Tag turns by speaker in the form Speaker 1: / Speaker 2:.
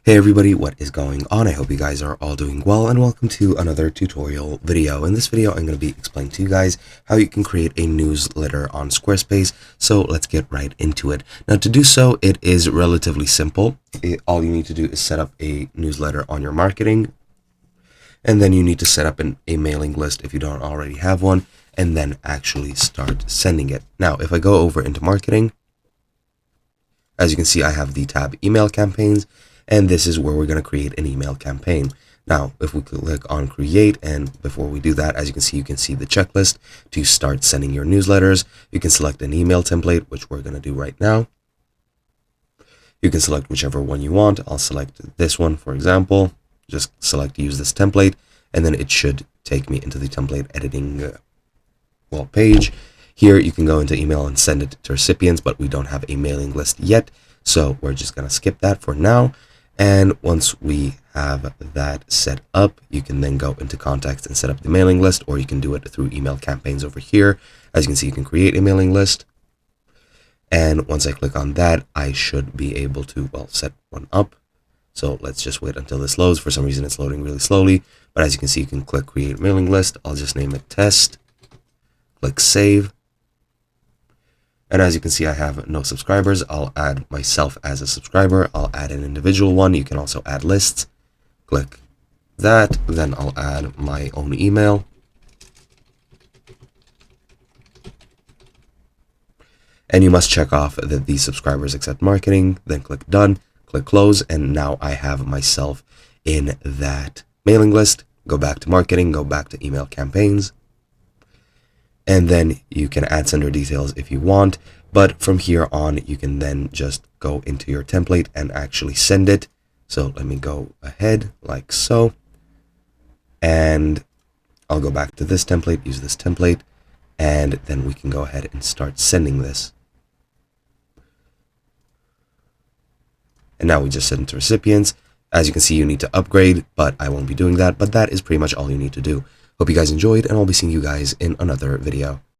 Speaker 1: Hey everybody, what is going on? I hope you guys are all doing well, and welcome to another tutorial video. In this video, I'm going to be explaining to you guys how you can create a newsletter on Squarespace. So let's get right into it. Now, to do so, it is relatively simple. All you need to do is set up a newsletter on your marketing, and then you need to set up a mailing list if you don't already have one, and then actually start sending it. Now, if I go over into marketing, as you can see, I have the tab email campaigns, and this is where we're going to create an email campaign. Now, if we click on create, and before we do that, as you can see the checklist to start sending your newsletters. You can select an email template, which we're going to do right now. You can select whichever one you want. I'll select this one, for example. Just select use this template, and then it should take me into the template editing page. Here you can go into email and send it to recipients, but we don't have a mailing list yet, so we're just going to skip that for now. And once we have that set up, you can then go into contacts and set up the mailing list, or you can do it through email campaigns over here. As you can see, you can create a mailing list. And once I click on that, I should be able to, set one up. So let's just wait until this loads. For some reason, it's loading really slowly. But as you can see, you can click create mailing list. I'll just name it test. Click save. And as you can see, I have no subscribers. I'll add myself as a subscriber. I'll add an individual one. You can also add lists. Click that. Then I'll add my own email. And you must check off that these subscribers accept marketing. Then click done. Click close. And now I have myself in that mailing list. Go back to marketing. Go back to email campaigns. And then you can add sender details if you want, but from here on, you can then just go into your template and actually send it. So let me go ahead like so, and I'll go back to this template, use this template, and then we can go ahead and start sending this. And now we just send it to recipients. As you can see, you need to upgrade, but I won't be doing that, but that is pretty much all you need to do. Hope you guys enjoyed, and I'll be seeing you guys in another video.